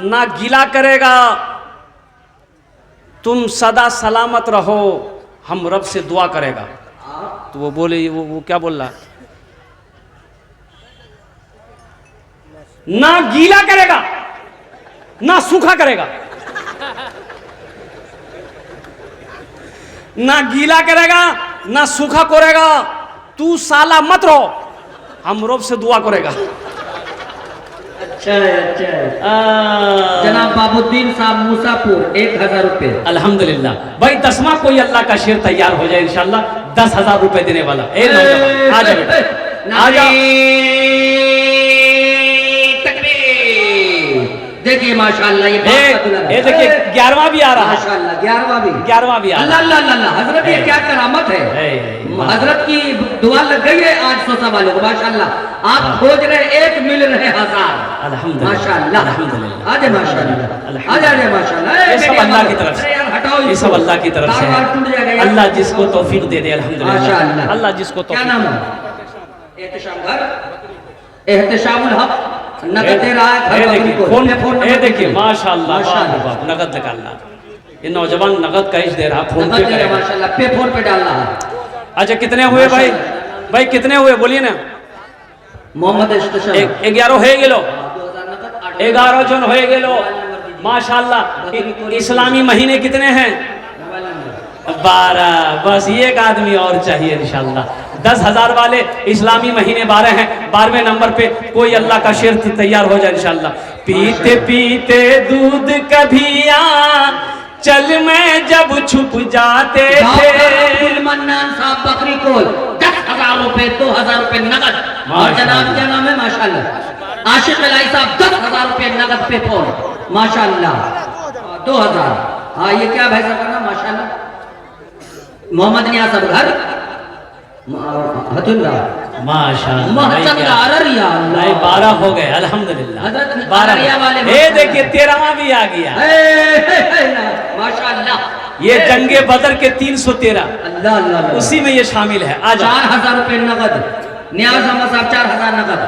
ना गिला करेगा, तुम सदा सलामत रहो, हम रब से दुआ करेगा। तो वो बोले वो क्या बोल रहा? ना गीला करेगा ना सूखा करेगा, ना गीला करेगा ना सूखा करेगा, तू साला मत रहो, हम रब से दुआ करेगा। अच्छा अच्छा। जनाब बाबुद्दीन साहब मूसापुर 1,000 रुपए। अल्हम्दुलिल्लाह। भाई 10वां कोई अल्लाह का शेर तैयार हो जाए इंशाल्लाह 10,000 रुपए देने वाला। आ जाओ आ जाओ। देखिए माशाल्लाह ये देखिए 11वां भी आ रहा है। माशाल्लाह 11वां भी आ रहा है। अल्लाह अल्लाह हजरत, ये क्या करामत है। हजरत की दुआ लग गई है आज सोसा वालों को माशाल्लाह। आप खोज रहे 1 मिल रहे 1000 माशाल्लाह। आजे माशाल्लाह आजे माशाल्लाह। ये सब अल्लाह की तरफ से, ये सब अल्लाह की तरफ से है। अल्लाह जिसको तौफीक दे दे अल्हम्दुलिल्लाह। अल्लाह जिसको क्या नाम है? एहतिशाम घर एहतिशामुल हक नगद दे रहा है। फोन देखिए माशाल्लाह माशाल्लाह नगद निकालना। ये नौजवान नगद कैश दे रहा, फोन पे करेगा माशाल्लाह, पे फोन पे डाल रहा है। अच्छा कितने हुए भाई? भाई कितने हुए बोलिए ना। मोहम्मद इस्तेशाम 11 हो गेलो, 11 जन हो गेलो माशाल्लाह। इस्लामी महीने कितने हैं? 12। बस एक आदमी और चाहिए इंशाल्लाह। 10,000 वाले इस्लामी महीने 12 हैं। 12वें नंबर पे कोई अल्लाह का शेर तैयार हो जाए इंशाल्लाह। पीते पीते दूध कभिया चल में जब छुप जाते थे। मन्नान साहब बकरी कोल 10,000 रुपए 2,000 रुपए नगद। और जनाब क्या नाम है? माशाल्लाह आशिक अलाई साहब 10,000 रुपए नगद पे फोन माशाल्लाह 2,000। हाँ ये क्या भाई साहब का नाम? माशाल्लाह मोहम्मद नियाज साहब घर माशाल्लाह 12 हो गए अल्हम्दुलिल्लाह। 12 ये देखिए 13वां भी आ गया माशाल्लाह। ये जंगे बदर के 313 अल्लाह उसी में ये शामिल है। आज 4,000 रुपए नगद। नियाज अहमद साहब 4,000 नगद।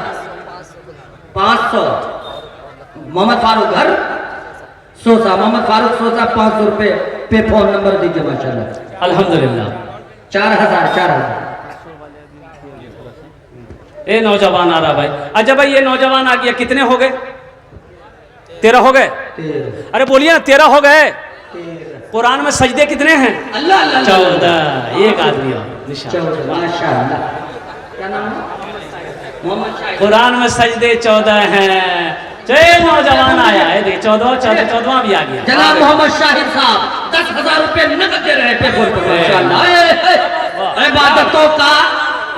500 मोहम्मद फारूक घर सोसा, मोहम्मद फारूक सोसा 500 रुपए पे फोन नंबर दीजिए माशाल्लाह अल्हम्दुलिल्लाह। 4,000 ये नौजवान आ रहा भाई। अच्छा भाई ये नौजवान आ गया, कितने हो गए? 13 हो गए। अरे बोलिए ना 13 हो गए। कुरान में सजदे कितने हैं? अल्लाह अल्लाह 14। एक आदमी और माशाल्लाह। क्या नाम है? मोहम्मद शाहिद। कुरान में सजदे 14 हैं। नौजवान आया है, देखिए 14वां भी आ गया। जनाब मोहम्मद शाहिद साहब 10,000 रुपए नगद दे रहे थे माशाल्लाह।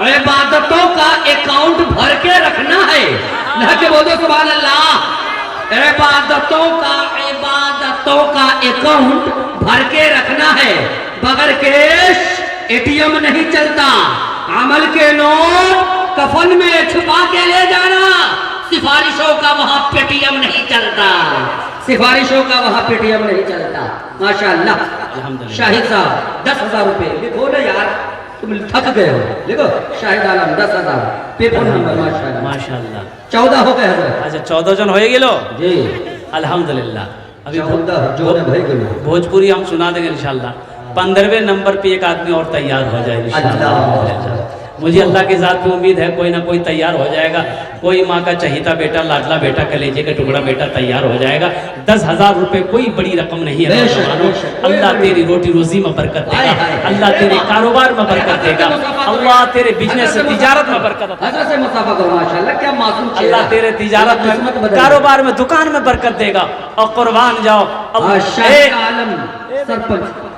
इबादतों का अकाउंट भर के रखना है। लहके बोलो सुभान अल्लाह। इबादतों का अकाउंट भर के रखना है। बगैर कैश एटीएम नहीं चलता। अमल के नोट कफन में छुपा के ले जाना। सिफारिशों का वहां पेटीएम नहीं चलता। सिफारिशों का वहां पेटीएम नहीं चलता माशाल्लाह। शाहिद साहब 10,000 रुपए लिखो ना यार, तुम थक गए हो। देखो शाहिद आलम 10,000 पे फोन नंबर माशाल्लाह। 14 हो गए हजरत। अच्छा 14 जन हो गेलो जी अल्हम्दुलिल्लाह। अभी भोजपुरी हम सुना देंगे इंशाल्लाह। 15वें नंबर पे एक आदमी और तैयार हो जाए इंशाल्लाह। मुझे अल्लाह की ज़ात पे उम्मीद है कोई ना कोई तैयार हो जाएगा। कोई माँ का चहीता बेटा, लाडला बेटा, कलेजे का टुकड़ा बेटा तैयार हो जाएगा। 10,000 रुपए कोई बड़ी रकम नहीं है। अल्लाह तेरी रोटी रोजी में बरकत देगा, अल्लाह तेरे कारोबार में बरकत देगा, अल्लाह तेरे बिजनेस तिजारत में बरकत, अल्लाह तेरे तिजारत में, कारोबार में, दुकान में बरकत देगा। और कुर्बान जाओ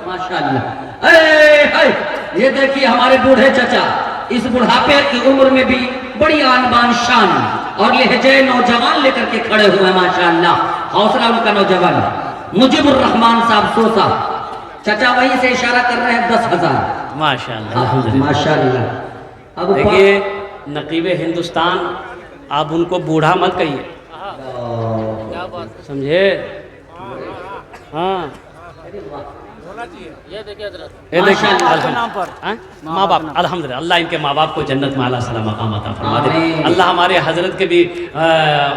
माशाअल्लाह। ये देखिए हमारे बूढ़े चचा इस बुढ़ापे की उम्र में भी बड़ी आन बान शान और लहजे नौजवान लेकर के खड़े हुए हैं माशाअल्लाह। हौसला उनका नौजवान मुजीबुर रहमान साहब सोसा चचा वहीं से इशारा कर रहे हैं 10,000 माशाअल्लाह माशाअल्लाह। अब देखिए नकीबे हिंदुस्तान, आप उनको बूढ़ा मत कहिए, समझे? हाँ ये देखिए माँ बाप, अल्हम्दुलिल्लाह अल्लाह इनके माँ बाप को जन्नत में आला सला मकाम अता फरमा दे। अल्लाह हमारे हजरत के भी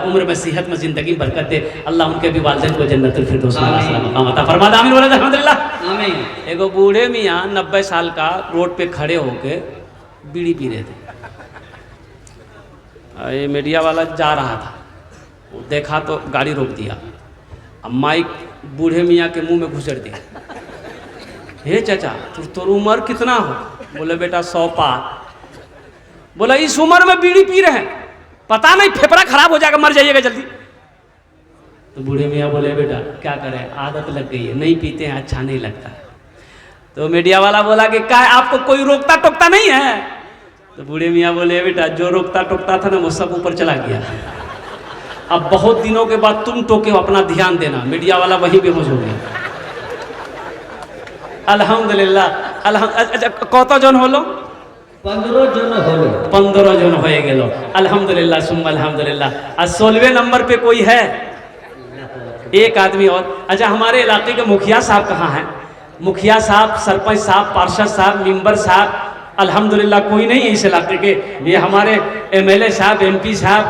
उम्र में सेहत में ज़िंदगी बरकत दे। अल्लाह उनके भी वालिदैन को जन्नतुल फिरदौस में आला सला मकाम अता फरमा दे। आमीन बोले अल्हम्दुलिल्लाह आमीन। एगो बूढ़े मियाँ 90 साल का रोड पे खड़े होके बीड़ी पी रहे थे। ये मीडिया वाला जा रहा था, देखा तो गाड़ी रोक दिया। अब माइक बूढ़े मियाँ के मुंह में घुसड़ दिया। हे चाचा तोर उम्र कितना हो? बोले बेटा 100 पार। बोला इस उम्र में बीड़ी पी रहे हैं, पता नहीं फेफड़ा खराब हो जाएगा, मर जाइएगा जल्दी। तो बूढ़े मियाँ बोले बेटा क्या करें, आदत लग गई है, नहीं पीते हैं, अच्छा नहीं लगता। तो मीडिया वाला बोला कि क्या आपको कोई रोकता टोकता नहीं है? तो बूढ़े मियाँ बोले बेटा जो रोकता टोकता था ना वो सब ऊपर चला गया। अब बहुत दिनों के बाद तुम टोके हो, अपना ध्यान देना। मीडिया वाला वहीं बेहोश हो गया। अल्हम्दुलिल्लाह कत जन हलो? 15 जन हो गेलो। अल्हम्दुलिल्लाह सुम्मा अल्हम्दुलिल्लाह। आज 16वें नंबर पे कोई है? एक आदमी और। अच्छा हमारे इलाके के मुखिया साहब कहाँ हैं? मुखिया साहब, सरपंच साहब, पार्षद साहब, मेंबर साहब अल्हम्दुलिल्लाह कोई नहीं है इस इलाके के। ये हमारे MLA साहब, MP साहब,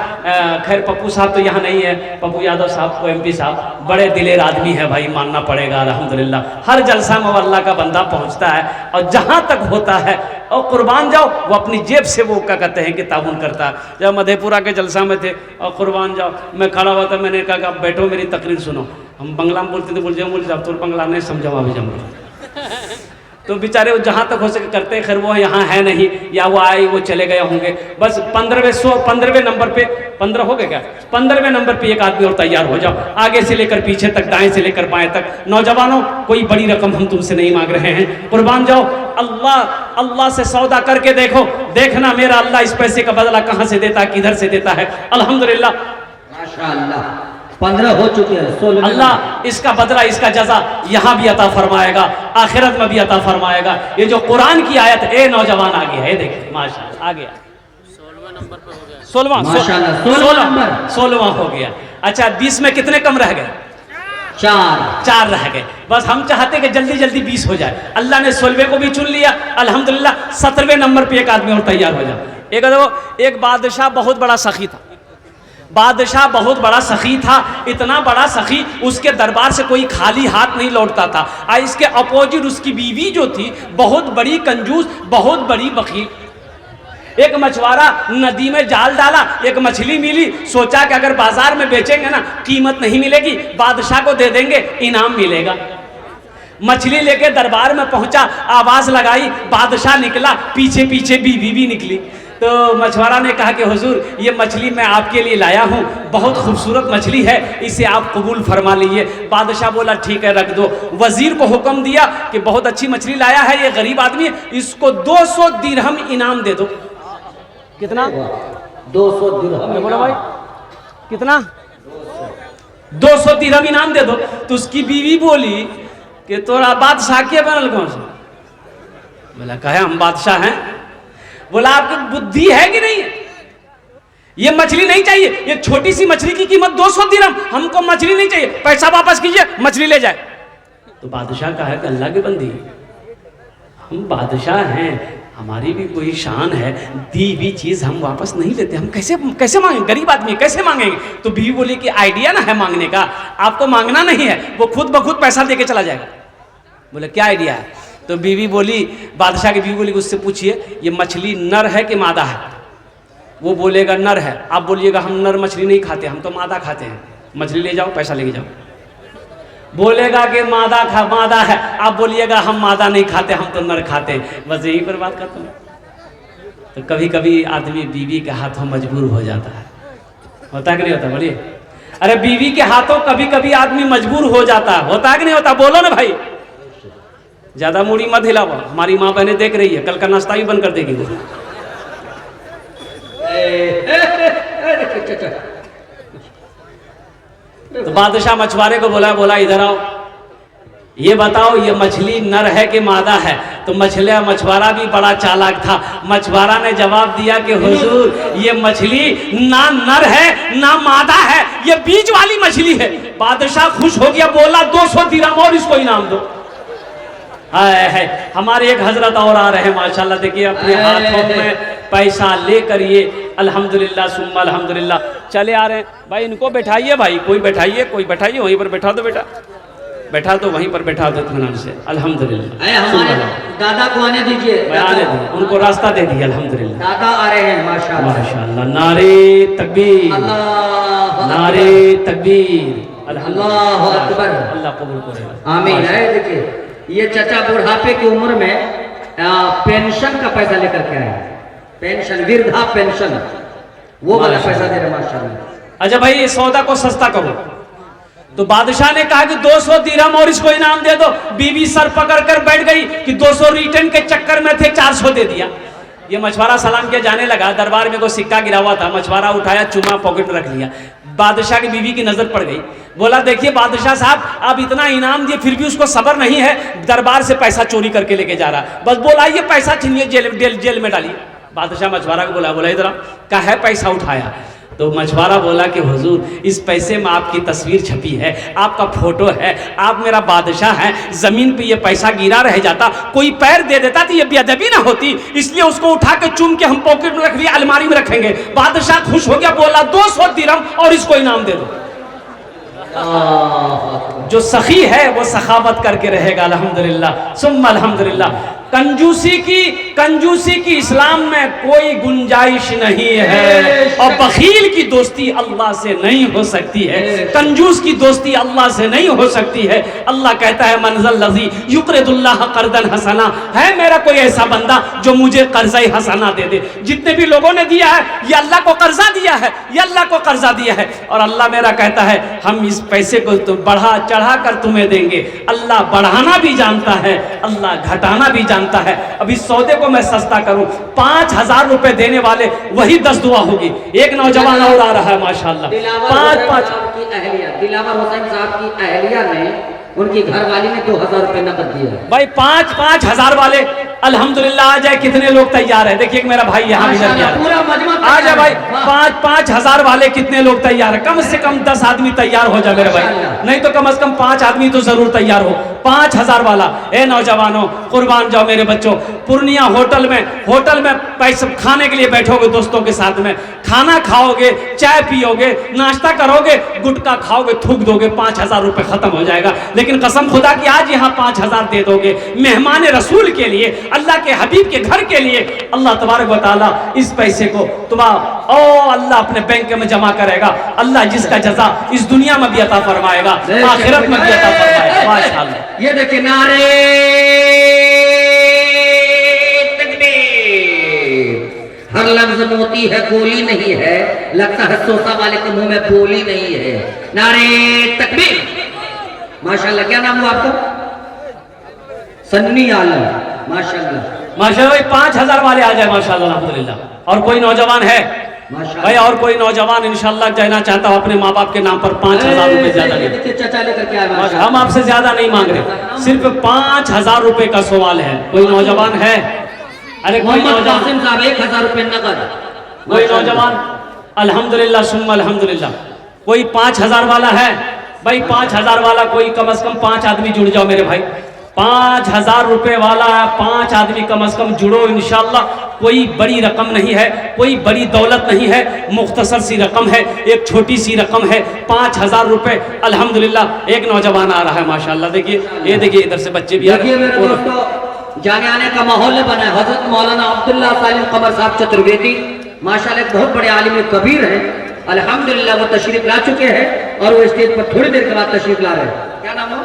खैर पप्पू साहब तो यहाँ नहीं है, पप्पू यादव साहब को MP साहब बड़े दिलेर आदमी है भाई, मानना पड़ेगा अल्हम्दुलिल्लाह। हर जलसा में अल्लाह का बंदा पहुँचता है और जहाँ तक होता है और कुर्बान जाओ वो अपनी जेब से वो क्या कहते हैं कि ताउन करता है। जब मधेपुरा के जलसा में थे और कुर्बान जाओ मैं खड़ा हुआ था, मैंने कहा कि बैठो मेरी तकरीर सुनो। हम बंगला में बोलते थे, बोल जाओ तो बंगला नहीं समझा अभी जम। तो बेचारे वो जहाँ तक हो सके करते हैं। खैर वो यहाँ है नहीं, या वो आए वो चले गए होंगे। बस 15वें नंबर पे 15 हो गए क्या? 15वें नंबर पे एक आदमी और तैयार हो जाओ, आगे से लेकर पीछे तक, दाएं से लेकर बाएं तक। नौजवानों कोई बड़ी रकम हम तुमसे नहीं मांग रहे हैं, कुर्बान जाओ। अल्लाह से सौदा करके देखो, देखना मेरा अल्लाह इस पैसे का बदला कहाँ से देता है, किधर से देता है। अल्हम्दुलिल्लाह माशाअल्लाह 15 हो चुके हैं। 16 अल्लाह इसका बदला, इसका जजा यहाँ भी अता फरमाएगा, आखिरत में भी अता फरमाएगा। ये जो कुरान की आयत, ए नौजवान आ गया है, देखिए माशाअल्लाह आ गया। 16वां नंबर पे हो गया, 16वां हो गया। अच्छा 20 में कितने कम रह गए? 4 रह गए। बस हम चाहते कि जल्दी जल्दी 20 हो जाए। अल्लाह ने 16वें को भी चुन लिया अल्हम्दुलिल्लाह। 17वें नंबर पे एक आदमी और तैयार हो जाए। एक बादशाह बहुत बड़ा सखी था। बादशाह बहुत बड़ा सखी था, इतना बड़ा सखी उसके दरबार से कोई खाली हाथ नहीं लौटता था। और इसके अपोजिट उसकी बीवी जो थी बहुत बड़ी कंजूस, बहुत बड़ी बखील। एक मछुआरा नदी में जाल डाला, एक मछली मिली, सोचा कि अगर बाजार में बेचेंगे ना कीमत नहीं मिलेगी, बादशाह को दे देंगे इनाम मिलेगा। मछली लेके दरबार में पहुंचा, आवाज लगाई, बादशाह निकला, पीछे पीछे बीवी भी निकली। तो मछुआरा ने कहा कि हुजूर ये मछली मैं आपके लिए लाया हूँ, बहुत खूबसूरत मछली है, इसे आप कबूल फरमा लीजिए। बादशाह बोला ठीक है रख दो। वजीर को हुक्म दिया कि बहुत अच्छी मछली लाया है, ये गरीब आदमी है, इसको 200 दिरहम इनाम दे दो। कितना? 200 दिरहम। बोलो भाई कितना? 200 दिरहम इनाम दे दो। तो उसकी बीवी बोली कि तोरा बादशाह के बनल कौन सा? बोला कहे हम बादशाह हैं। बोला आपकी बुद्धि है कि नहीं है? ये मछली नहीं चाहिए, ये छोटी सी मछली की कीमत 200 दिरहम, हमको मछली नहीं चाहिए, पैसा वापस कीजिए, मछली ले जाए। तो बादशाह कहा कि अल्लाह के बंदी हम बादशाह हैं, हमारी भी कोई शान है, दी हुई चीज़ हम वापस नहीं लेते, हम कैसे मांगेंगे, गरीब आदमी कैसे मांगेंगे। तो बीवी बोली कि आइडिया ना है मांगने का, आपको मांगना नहीं है, वो खुद ब खुद पैसा दे के चला जाएगा। बोले क्या आइडिया है? तो बीवी बोली, बादशाह की बीवी बोली उससे पूछिए ये मछली नर है कि मादा है? वो बोलेगा नर है। आप बोलिएगा हम नर मछली नहीं खाते, हम तो मादा खाते हैं। मछली ले जाओ, पैसा लेके जाओ। बोलेगा कि मादा है, आप बोलिएगा हम मादा नहीं खाते, हम तो नर खाते हैं। बस यहीं पर बात खत्म। तो कभी कभी आदमी बीवी के हाथों मजबूर हो जाता है, होता कि नहीं होता? बोलिए। अरे बीवी के हाथों कभी कभी आदमी मजबूर हो जाता है, होता कि नहीं होता? बोलो ना भाई। ज्यादा मूड़ी मत हिलाओ, हमारी माँ बहनें देख रही है, कल का नाश्ता भी बंद कर देगी वो। तो बादशाह मछुआरे को बोला इधर आओ, ये बताओ ये मछली नर है कि मादा है? तो मछुआरा भी बड़ा चालाक था। मछुआरा ने जवाब दिया कि हुजूर ये मछली ना नर है ना मादा है, ये बीच वाली मछली है। बादशाह खुश हो गया, बोला 200 दिरहम और इसको इनाम दो। है हमारे एक हजरत और आ रहे हैं माशाल्लाह, देखिए अपने हाथों में पैसा लेकर ये अल्हम्दुलिल्लाह सुम्मा अल्हम्दुलिल्लाह चले आ रहे हैं। भाई इनको बैठाइए, भाई कोई बैठाइए, वहीं पर बैठा दो बेटा, बैठा दो वहीं पर बैठा दो इत्मीनान से। अल्हम्दुलिल्लाह हमारे दादा को आने दीजिए, आने दीजिए, उनको रास्ता दे दिया। अल्हम्दुलिल्लाह दादा आ रहे हैं माशाल्लाह माशाल्लाह। नारे तकबीर, नारे तकबीर, अल्लाह अकबर, अल्लाह कबूल करे, आमीन। है देखिए ये चचा बुढ़ापे की उम्र में पेंशन का पैसा लेकर के आए, पेंशन, वृद्धा पेंशन, वो वाला पैसा दे रहे माशाल्लाह। अच्छा भाई ये सौदा को सस्ता करो। तो बादशाह ने कहा कि 200 दिरहम और इसको इनाम दे दो। बीवी सर पकड़ कर बैठ गई कि 200 रिटर्न के चक्कर में थे, 400 दे दिया। ये मछुआरा सलाम के जाने लगा, दरबार में कोई सिक्का गिरा हुआ था, मछुआरा उठाया, चुमा पॉकेट में रख लिया। बादशाह की बीवी की नजर पड़ गई, बोला देखिए बादशाह साहब आप इतना इनाम दिए फिर भी उसको सब्र नहीं है, दरबार से पैसा चोरी करके लेके जा रहा है, बस बोला ये पैसा छीनिए, जेल में डालिए। बादशाह मछुआरा को बोला इधर का है पैसा उठाया। तो मछुआरा बोला कि हुजूर इस पैसे में आपकी तस्वीर छपी है, आपका फोटो है, आप मेरा बादशाह हैं, जमीन पे ये पैसा गिरा रह जाता, कोई पैर दे देता तो ये बेअदबी ना होती, इसलिए उसको उठा के चूम के हम पॉकेट में रख लिया, अलमारी में रखेंगे। बादशाह खुश हो गया, बोला 200 दिरहम और इसको इनाम दे दो। जो सखी है वो सखावत करके रहेगा। अल्हम्दुलिल्लाह सुम्मा अल्हम्दुलिल्लाह। कंजूसी की इस्लाम में कोई गुंजाइश नहीं है, और बखील की दोस्ती अल्लाह से नहीं हो सकती है, कंजूस की दोस्ती अल्लाह से नहीं हो सकती है। अल्लाह कहता है मनज़ल लज़ी युक़रिदुल्लाह क़र्ज़न हसना, है मेरा कोई ऐसा बंदा जो मुझे कर्ज़े हसना दे दे। जितने भी लोगों ने दिया है ये अल्लाह को कर्जा दिया है, ये अल्लाह को कर्जा दिया है, और अल्लाह मेरा कहता है हम इस पैसे को तो बढ़ा चढ़ा कर तुम्हें देंगे। अल्लाह बढ़ाना भी जानता है, अल्लाह घटाना भी जानता है। अब इस सौदे को मैं सस्ता करूं, 5000 रुपए देने वाले वही 10 दुआ होगी। एक नौजवान और आ रहा है माशाल्लाह, दिलावर हुसैन साहब की अहलिया ने, उनकी घरवाली ने 2000 रुपए नकद दिया। भाई 5,000 वाले अल्हम्दुलिल्लाह आ जाए, कितने लोग तैयार है? देखिए मेरा भाई यहाँ भी आ जाए भाई, 5,000 वाले कितने लोग तैयार है? कम से कम 10 आदमी तैयार हो जाए मेरे भाई, नहीं तो कम से कम 5 आदमी तो जरूर तैयार हो। 5,000 वाला। ए नौजवानों कुर्बान जाओ मेरे बच्चों, पूर्णिया होटल में पैसे खाने के लिए बैठोगे, दोस्तों के साथ में खाना खाओगे, चाय पियोगे, नाश्ता करोगे, गुटखा खाओगे, थूक दोगे, 5,000 रुपए खत्म हो जाएगा। लेकिन कसम खुदा की आज यहाँ 5,000 दे दोगे मेहमान रसूल के लिए, अल्लाह के हबीब के घर के लिए, अल्लाह तबारक व तआला इस पैसे को अल्लाह अपने बैंक में जमा करेगा। अल्लाह जिसका जजा इस दुनिया में भी अता फरमाएगा, आखिरत में भी अता फरमाएगा। माशाअल्लाह। ये देखिए नारे तकबीर, हर लफ्ज मोती है गोली नहीं है, लगता है सोसा वाले के मुंह में बोली नहीं है। नारे तकबीर माशाल्लाह। क्या नाम हुआ आपका? सन्नी आलम। माशाल्लाह 5,000 वाले आ जाए माशाल्लाह अल्हम्दुलिल्लाह। और कोई नौजवान है भाई, और कोई नौजवान इंशाल्लाह कहना चाहता हूँ अपने माँ बाप के नाम पर 5,000 रुपए ज्यादा ले। चाचा लेकर के आए, हम आपसे ज्यादा नहीं मांग रहे, सिर्फ 5,000 रुपए का सवाल है। कोई नौजवान है? अरे कोई नौजवान साहब 1,000 रुपए नकद। कोई नौजवान? अल्हम्दुलिल्लाह सुम्मा अल्हम्दुलिल्लाह। कोई 5,000 वाला है? भाई 5,000 वाला कोई कम से कम 5 आदमी जुड़ जाओ मेरे भाई, 5,000 रुपए वाला 5 आदमी कम से कम जुड़ो इंशाल्लाह। कोई बड़ी रकम नहीं है, कोई बड़ी दौलत नहीं है, मुख्तसर सी रकम है, एक छोटी सी रकम है, 5,000 रुपए। अल्हम्दुलिल्लाह एक नौजवान आ रहा है माशाल्लाह, देखिए ये देखिए इधर से बच्चे भी आ रहे देखिए मेरे हैं। दोस्तों, जाने आने का माहौल बना है। हजरत मौलाना अब्दुल्ला सालिम कमर साहब चतुर्वेदी माशाल्लाह एक बहुत बड़े आलिम कबीर हैं। अल्हम्दुलिल्लाह वो तशरीफ ला चुके हैं और वो स्टेज पर थोड़ी देर के बाद तशरीफ ला रहे हैं। क्या नाम हो?